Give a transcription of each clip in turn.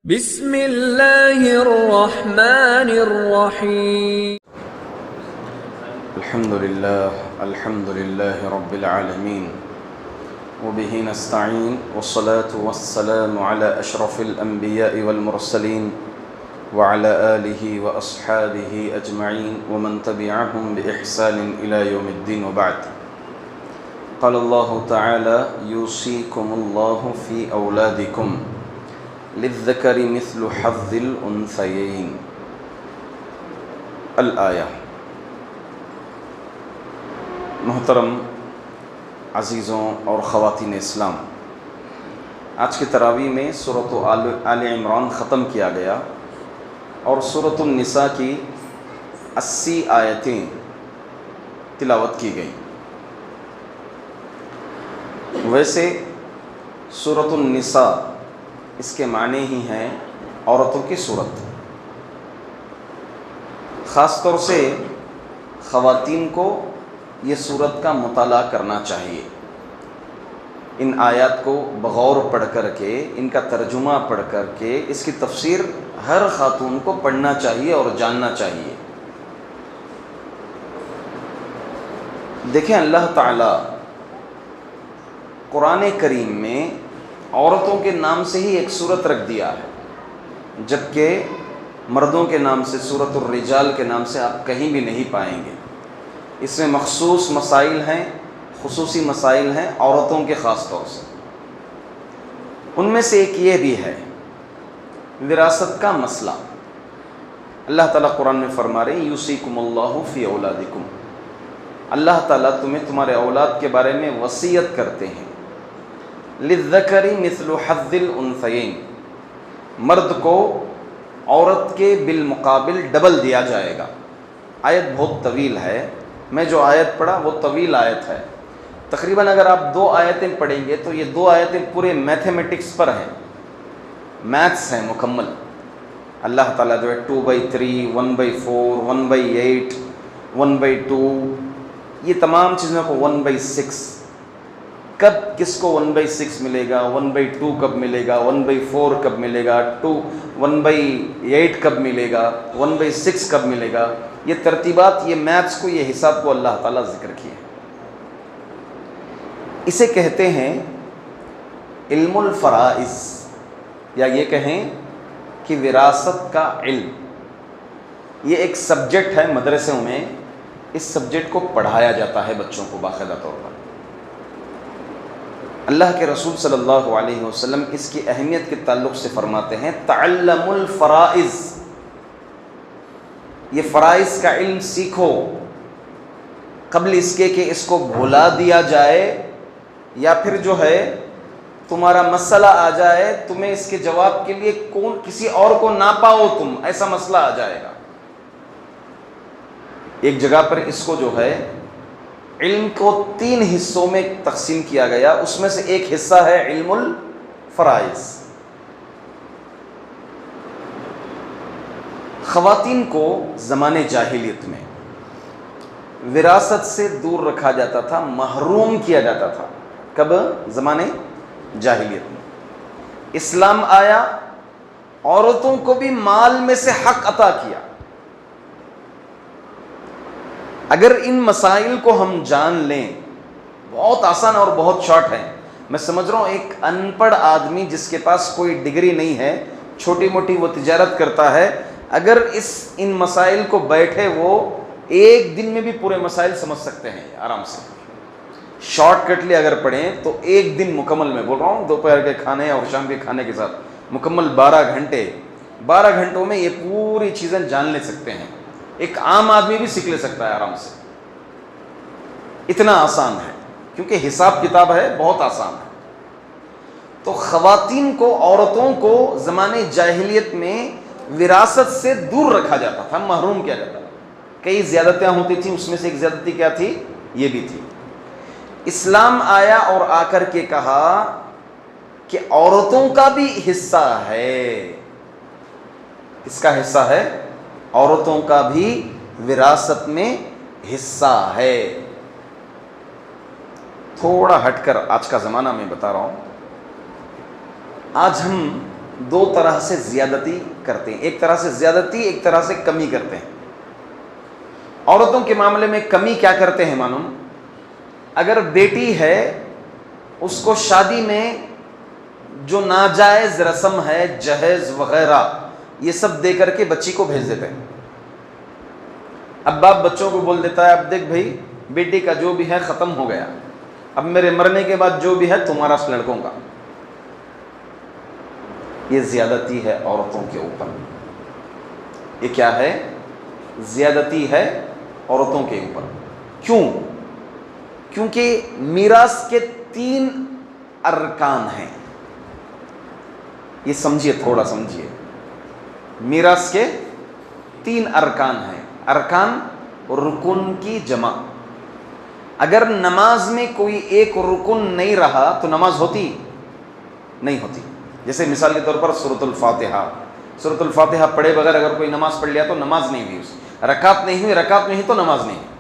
بسم اللہ الرحمن الرحیم الحمد للہ رب العالمین وبہ نستعین والصلاة والسلام علی اشرف الانبیاء والمرسلین وعلی آلہ واصحابہ اجمعین ومن تبعہم بإحسان الی یوم الدین وبعد. قال اللہ تعالی یوصیکم اللہ فی اولادکم للذکر مثل حظ الانثیین. الآیہ. محترم عزیزوں اور خواتین اسلام، آج کی تراویح میں سورۃ آل عمران ختم کیا گیا اور سورۃ النساء کی 80 آیتیں تلاوت کی گئیں. ویسے سورۃ النساء اس کے معنی ہی ہیں عورتوں کی صورت. خاص طور سے خواتین کو یہ صورت کا مطالعہ کرنا چاہیے. ان آیات کو بغور پڑھ کر کے، ان کا ترجمہ پڑھ کر کے، اس کی تفسیر ہر خاتون کو پڑھنا چاہیے اور جاننا چاہیے. دیکھیں، اللہ تعالی قرآن کریم میں عورتوں کے نام سے ہی ایک سورت رکھ دیا ہے، جبکہ مردوں کے نام سے سورۃ الرجال کے نام سے آپ کہیں بھی نہیں پائیں گے. اس میں مخصوص مسائل ہیں، خصوصی مسائل ہیں عورتوں کے خاص طور سے. ان میں سے ایک یہ بھی ہے وراثت کا مسئلہ. اللہ تعالیٰ قرآن میں فرما رہے ہیں یوصیکم اللہ فی اولادکم. اللہ تعالیٰ تمہیں تمہارے اولاد کے بارے میں وصیت کرتے ہیں. للذکر مثل حظ الانثیین، مرد کو عورت کے بالمقابل ڈبل دیا جائے گا. آیت بہت طویل ہے، میں جو آیت پڑھا وہ طویل آیت ہے. تقریباً اگر آپ 2 آیتیں پڑھیں گے تو یہ 2 آیتیں پورے میتھمیٹکس پر ہیں، میتھس ہیں مکمل. اللہ تعالیٰ جو ہے 2/3 1/4 1/8 1/2 یہ تمام چیزوں کو 1/6، کب کس کو 1/6 ملے گا، 1/2 کب ملے گا، 1/4 کب ملے گا، 1/8 کب ملے گا، 1/6 کب ملے گا، یہ ترتیبات، یہ میتھس کو، یہ حساب کو اللہ تعالیٰ ذکر کیے. اسے کہتے ہیں علم الفرائض، یا یہ کہیں کہ وراثت کا علم. یہ ایک سبجیکٹ ہے مدرسوں میں، اس سبجیکٹ کو پڑھایا جاتا ہے بچوں کو باقاعدہ طور پر. اللہ کے رسول صلی اللہ علیہ وسلم اس کی اہمیت کے تعلق سے فرماتے ہیں تعلموا الفرائض، یہ فرائض کا علم سیکھو قبل اس کے کہ اس کو بھلا دیا جائے، یا پھر جو ہے تمہارا مسئلہ آ جائے، تمہیں اس کے جواب کے لیے کسی اور کو نہ پاؤ، تم ایسا مسئلہ آ جائے گا. ایک جگہ پر اس کو جو ہے علم کو 3 حصوں میں تقسیم کیا گیا، اس میں سے ایک حصہ ہے علم الفرائض. خواتین کو زمانے جاہلیت میں وراثت سے دور رکھا جاتا تھا، محروم کیا جاتا تھا. کب؟ زمانے جاہلیت میں. اسلام آیا، عورتوں کو بھی مال میں سے حق عطا کیا. اگر ان مسائل کو ہم جان لیں، بہت آسان اور بہت شارٹ ہے. میں سمجھ رہا ہوں ایک ان پڑھ آدمی جس کے پاس کوئی ڈگری نہیں ہے، چھوٹی موٹی وہ تجارت کرتا ہے، اگر ان مسائل کو بیٹھے وہ ایک دن میں بھی پورے مسائل سمجھ سکتے ہیں آرام سے. شارٹ کٹ لے اگر پڑھیں تو ایک دن مکمل، میں بول رہا ہوں دوپہر کے کھانے اور شام کے کھانے کے ساتھ مکمل 12 گھنٹوں میں یہ پوری چیزیں جان لے سکتے ہیں. ایک عام آدمی بھی سیکھ لے سکتا ہے آرام سے، اتنا آسان ہے، کیونکہ حساب کتاب ہے، بہت آسان ہے. تو خواتین کو، عورتوں کو زمانے جاہلیت میں وراثت سے دور رکھا جاتا تھا، محروم کیا جاتا تھا. کئی زیادتیاں ہوتی تھیں، اس میں سے ایک زیادتی کیا تھی؟ یہ بھی تھی. اسلام آیا اور آ کر کے کہا کہ عورتوں کا بھی حصہ ہے. اس کا حصہ ہے، عورتوں کا بھی وراثت میں حصہ ہے. تھوڑا ہٹ کر آج کا زمانہ میں بتا رہا ہوں. آج ہم دو طرح سے زیادتی کرتے ہیں، ایک طرح سے زیادتی، ایک طرح سے کمی کرتے ہیں۔ عورتوں کے معاملے میں کمی کیا کرتے ہیں معلوم؟ اگر بیٹی ہے اس کو شادی میں جو ناجائز رسم ہے، جہیز وغیرہ، یہ سب دے کر کے بچی کو بھیج دیتے ہیں۔ اب باپ بچوں کو بول دیتا ہے اب دیکھ بھائی بیٹی کا جو بھی ہے ختم ہو گیا، اب میرے مرنے کے بعد جو بھی ہے تمہارا لڑکوں کا۔ یہ زیادتی ہے عورتوں کے اوپر۔ یہ کیا ہے؟ زیادتی ہے عورتوں کے اوپر۔ کیوں؟ کیونکہ میراث کے 3 ارکان ہیں۔ یہ سمجھیے، تھوڑا سمجھیے۔ میراث کے 3 ارکان ہیں۔ ارکان رکن کی جمع۔ اگر نماز میں کوئی ایک رکن نہیں رہا تو نماز ہوتی نہیں ہوتی۔ جیسے مثال کے طور پر سورۃ الفاتحہ پڑھے بغیر اگر کوئی نماز پڑھ لیا تو نماز نہیں ہوئی، رکعت نہیں ہوئی، رکعت میں ہی تو نماز نہیں ہوئی۔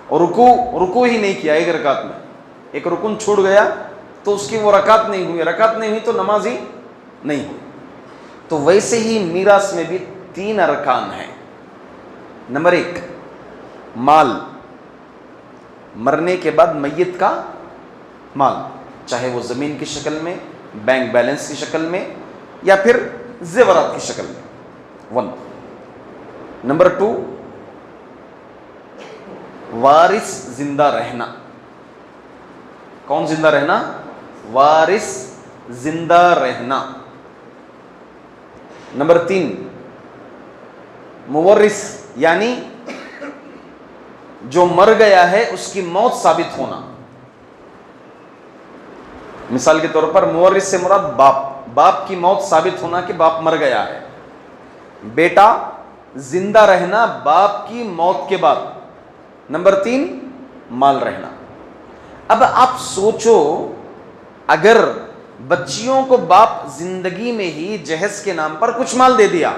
اور رکوع ہی نہیں کیا ایک رکعت میں، ایک رکن چھوٹ گیا تو اس کی وہ رکعت نہیں ہوئی، رکعت نہیں ہوئی تو نماز ہی نہیں ہوئی۔ تو ویسے ہی میراث میں بھی 3 ارکان ہیں۔ نمبر 1 مال، مرنے کے بعد میت کا مال، چاہے وہ زمین کی شکل میں، بینک بیلنس کی شکل میں، یا پھر زیورات کی شکل میں۔ 1 نمبر 2 وارث زندہ رہنا۔ کون زندہ رہنا؟ وارث زندہ رہنا۔ نمبر 3 مورث، یعنی جو مر گیا ہے اس کی موت ثابت ہونا۔ مثال کے طور پر مورث سے مراد باپ کی موت ثابت ہونا کہ باپ مر گیا ہے۔ بیٹا زندہ رہنا باپ کی موت کے بعد۔ نمبر 3 مال رہنا۔ اب آپ سوچو، اگر بچیوں کو باپ زندگی میں ہی جہیز کے نام پر کچھ مال دے دیا،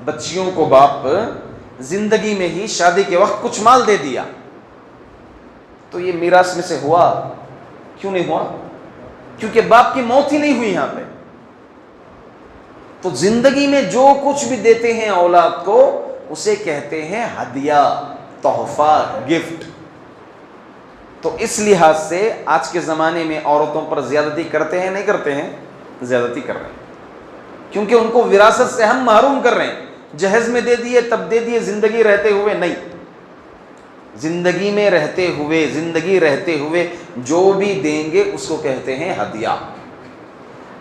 بچیوں کو باپ زندگی میں ہی شادی کے وقت کچھ مال دے دیا، تو یہ میراث میں سے ہوا؟ کیوں نہیں ہوا؟ کیونکہ باپ کی موت ہی نہیں ہوئی یہاں پہ۔ تو زندگی میں جو کچھ بھی دیتے ہیں اولاد کو اسے کہتے ہیں ہدیہ، تحفہ، گفٹ۔ تو اس لحاظ سے آج کے زمانے میں عورتوں پر زیادتی کرتے ہیں نہیں کرتے ہیں؟ زیادتی کر رہے ہیں، کیونکہ ان کو وراثت سے ہم محروم کر رہے ہیں۔ جہیز میں دے دیے تب دے دیے، زندگی رہتے ہوئے نہیں۔ زندگی میں رہتے ہوئے، زندگی رہتے ہوئے جو بھی دیں گے اس کو کہتے ہیں ہدیہ۔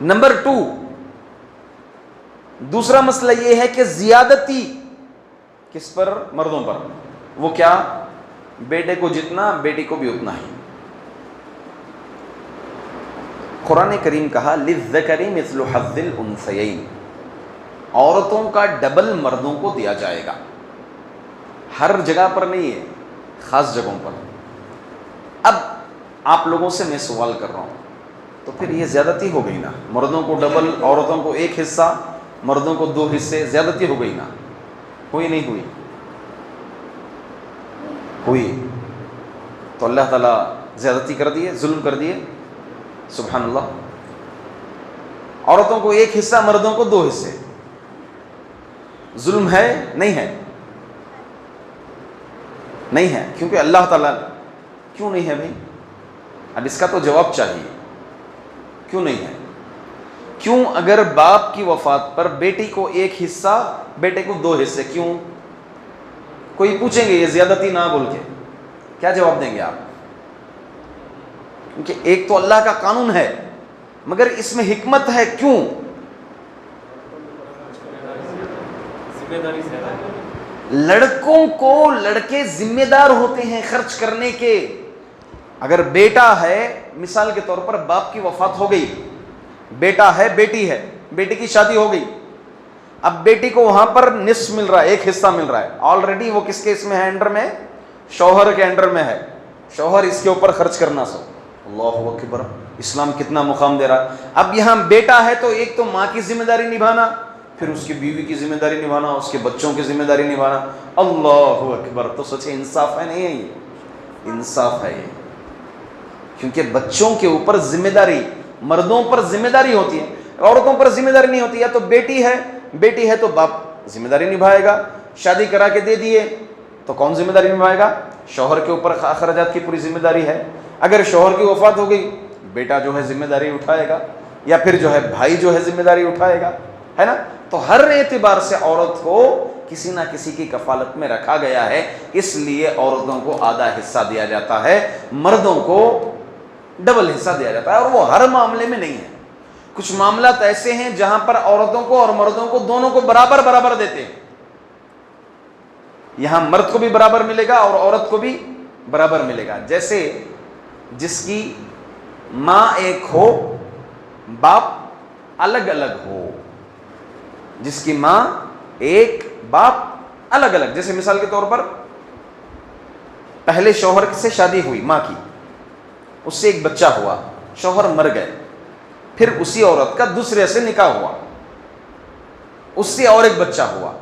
نمبر 2 دوسرا مسئلہ یہ ہے کہ زیادتی کس پر؟ مردوں پر۔ وہ کیا؟ بیٹے کو جتنا بیٹی کو بھی اتنا ہی۔ قرآن کریم کہا للذکر مثل حظ الانثیین، عورتوں کا ڈبل مردوں کو دیا جائے گا۔ ہر جگہ پر نہیں ہے، خاص جگہوں پر۔ اب آپ لوگوں سے میں سوال کر رہا ہوں، تو پھر یہ زیادتی ہو گئی نا؟ مردوں کو ڈبل، عورتوں کو ایک حصہ، مردوں کو 2 حصے، زیادتی ہو گئی نا؟ ہوئی نہیں ہوئی؟ ہوئی۔ تو اللہ تعالیٰ زیادتی کر دیے، ظلم کر دیے؟ سبحان اللہ۔ عورتوں کو 1 حصہ، مردوں کو 2 حصے، ظلم ہے نہیں ہے؟ نہیں ہے، کیونکہ اللہ تعالیٰ کیوں نہیں ہے بھائی؟ اب اس کا تو جواب چاہیے، کیوں نہیں ہے؟ کیوں اگر باپ کی وفات پر بیٹی کو 1 حصہ، بیٹے کو 2 حصے، کیوں؟ کوئی پوچھیں گے یہ زیادتی نہ بول کے کیا جواب دیں گے آپ؟ کیونکہ ایک تو اللہ کا قانون ہے، مگر اس میں حکمت ہے، کیوں؟ لڑکوں کو لڑکے ذمہ دار ہوتے ہیں خرچ کرنے کے۔ اگر بیٹا ہے، مثال کے طور پر باپ کی وفات ہو گئی، بیٹا ہے، بیٹی ہے، بیٹی کی شادی ہو گئی، اب بیٹی کو وہاں پر نصف مل رہا ہے، 1 حصہ مل رہا ہے۔ آلریڈی وہ کس کے اس میں ہے؟ انڈر میں، شوہر کے انڈر میں ہے، شوہر اس کے اوپر خرچ کرنا سو۔ اللہ اکبر، اسلام کتنا مقام دے رہا ہے۔ اب یہاں بیٹا ہے تو ایک تو ماں کی ذمہ داری نبھانا، پھر اس کی بیوی کی ذمہ داری نبھانا، اس کے بچوں کی ذمہ داری نبھانا۔ اللہ اکبر، تو سوچے انصاف ہے نہیں ہے؟ یہ انصاف ہے یہ، کیونکہ بچوں کے اوپر ذمہ داری، مردوں پر ذمہ داری ہوتی ہے۔ عورتوں پر ذمہ داری نہیں ہوتی، یا تو بیٹی ہے تو باپ ذمہ داری نبھائے گا، شادی کرا کے دے دیے تو کون ذمہ داری نبھائے گا؟ شوہر کے اوپر اخراجات کی پوری ذمہ داری ہے۔ اگر شوہر کی وفات ہو گئی، بیٹا جو ہے ذمہ داری اٹھائے گا، یا پھر جو ہے بھائی جو ہے ذمہ داری اٹھائے گا، ہے نا؟ تو ہر اعتبار سے عورت کو کسی نہ کسی کی کفالت میں رکھا گیا ہے، اس لیے عورتوں کو آدھا حصہ دیا جاتا ہے، مردوں کو ڈبل حصہ دیا جاتا ہے، اور وہ ہر معاملے میں نہیں ہے۔ کچھ معاملات ایسے ہیں جہاں پر عورتوں کو اور مردوں کو دونوں کو برابر دیتے ہیں، یہاں مرد کو بھی برابر ملے گا اور عورت کو بھی برابر ملے گا۔ جیسے جس کی ماں ایک ہو باپ الگ الگ ہو، جس کی ماں ایک باپ الگ الگ، جیسے مثال کے طور پر پہلے شوہر سے شادی ہوئی ماں کی، اس سے ایک بچہ ہوا، شوہر مر گئے، پھر اسی عورت کا دوسرے سے نکاح ہوا، اس سے اور ایک بچہ ہوا،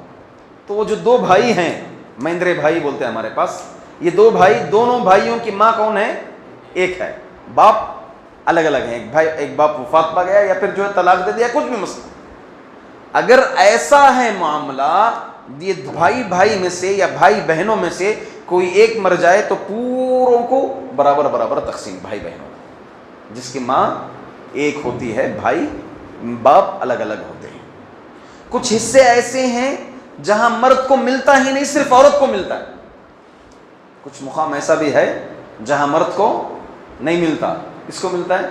تو وہ جو دو بھائی ہیں، مہندرے بھائی بولتے ہیں ہمارے پاس، یہ دو بھائی، دونوں بھائیوں کی ماں کون ہے؟ ایک ہے، باپ الگ الگ ہیں، ایک باپ وفات پا گیا یا پھر جو ہے طلاق دے دیا، کچھ بھی مسئلہ۔ اگر ایسا ہے معاملہ، یہ بھائی میں سے یا بھائی بہنوں میں سے کوئی ایک مر جائے تو پوروں کو برابر تقسیم، بھائی بہنوں کو، جس کی ماں ایک ہوتی ہے، بھائی باپ الگ الگ ہوتے ہیں۔ کچھ حصے ایسے ہیں جہاں مرد کو ملتا ہی نہیں، صرف عورت کو ملتا ہے۔ کچھ مقام ایسا بھی ہے جہاں مرد کو نہیں ملتا، کس کو ملتا ہے؟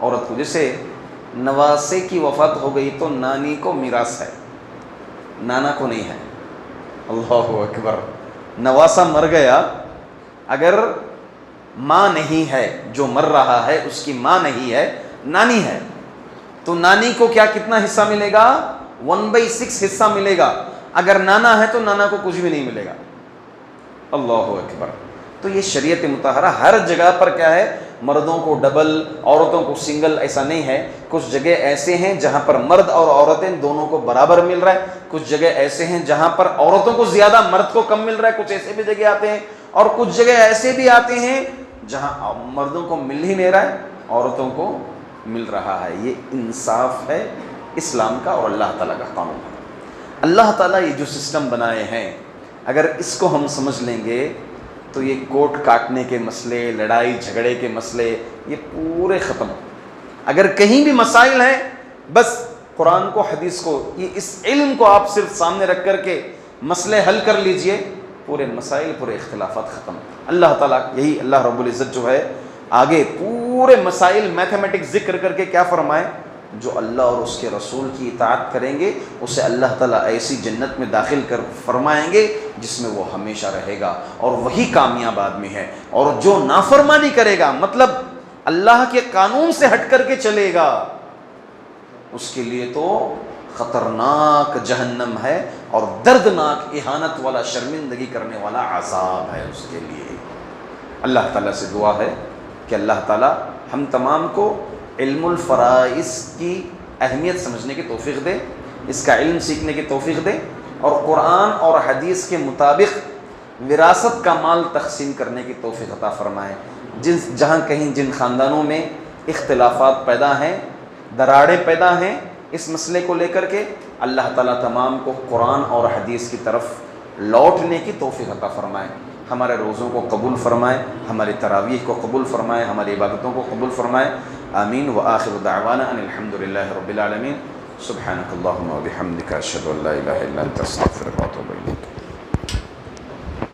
عورت کو۔ جیسے نواسے کی وفات ہو گئی تو نانی کو میراث ہے، نانا کو نہیں ہے۔ اللہ اکبر، نواسا مر گیا، اگر ماں نہیں ہے، جو مر رہا ہے اس کی ماں نہیں ہے، نانی ہے، تو نانی کو کیا کتنا حصہ ملے گا؟ 1/6 حصہ ملے گا۔ اگر نانا ہے تو نانا کو کچھ بھی نہیں ملے گا۔ اللہ اکبر۔ تو یہ شریعت مطہرہ ہر جگہ پر کیا ہے؟ مردوں کو ڈبل، عورتوں کو سنگل، ایسا نہیں ہے۔ کچھ جگہ ایسے ہیں جہاں پر مرد اور عورتیں دونوں کو برابر مل رہا ہے، کچھ جگہ ایسے ہیں جہاں پر عورتوں کو زیادہ، مرد کو کم مل رہا ہے، کچھ ایسے بھی جگہ آتے ہیں، اور کچھ جگہ ایسے بھی آتے ہیں جہاں مردوں کو مل ہی نہیں رہا ہے، عورتوں کو مل رہا ہے۔ یہ انصاف ہے اسلام کا اور اللہ تعالیٰ کا قانون ہے۔ اللہ تعالیٰ یہ جو سسٹم بنائے ہیں، اگر اس کو ہم سمجھ لیں گے تو یہ کوٹ کاٹنے کے مسئلے، لڑائی جھگڑے کے مسئلے، یہ پورے ختم۔ اگر کہیں بھی مسائل ہیں، بس قرآن کو، حدیث کو، یہ اس علم کو آپ صرف سامنے رکھ کر کے مسئلے حل کر لیجئے، پورے مسائل، پورے اختلافات ختم۔ اللہ تعالیٰ، یہی اللہ رب العزت جو ہے آگے پورے مسائل میتھمیٹکس ذکر کر کے کیا فرمائے؟ جو اللہ اور اس کے رسول کی اطاعت کریں گے اسے اللہ تعالیٰ ایسی جنت میں داخل کر فرمائیں گے جس میں وہ ہمیشہ رہے گا، اور وہی کامیاب آدمی ہے۔ اور جو نافرمانی کرے گا، مطلب اللہ کے قانون سے ہٹ کر کے چلے گا، اس کے لیے تو خطرناک جہنم ہے اور دردناک اہانت والا، شرمندگی کرنے والا عذاب ہے اس کے لیے۔ اللہ تعالیٰ سے دعا ہے کہ اللہ تعالیٰ ہم تمام کو علم الفرائض کی اہمیت سمجھنے کی توفیق دے، اس کا علم سیکھنے کی توفیق دے، اور قرآن اور حدیث کے مطابق وراثت کا مال تقسیم کرنے کی توفیق عطا فرمائے۔ جہاں کہیں جن خاندانوں میں اختلافات پیدا ہیں، دراڑیں پیدا ہیں اس مسئلے کو لے کر کے، اللہ تعالیٰ تمام کو قرآن اور حدیث کی طرف لوٹنے کی توفیق عطا فرمائے۔ ہمارے روزوں کو قبول فرمائے، ہماری تراویح کو قبول فرمائے، ہماری عبادتوں کو قبول فرمائے۔ آمین۔ وآخر دعوانا ان الحمدللہ رب العالمین۔ سبحانک اللہم وبحمدک، اشہد ان لا الہ الا انت، استغفرک واتوب الیک۔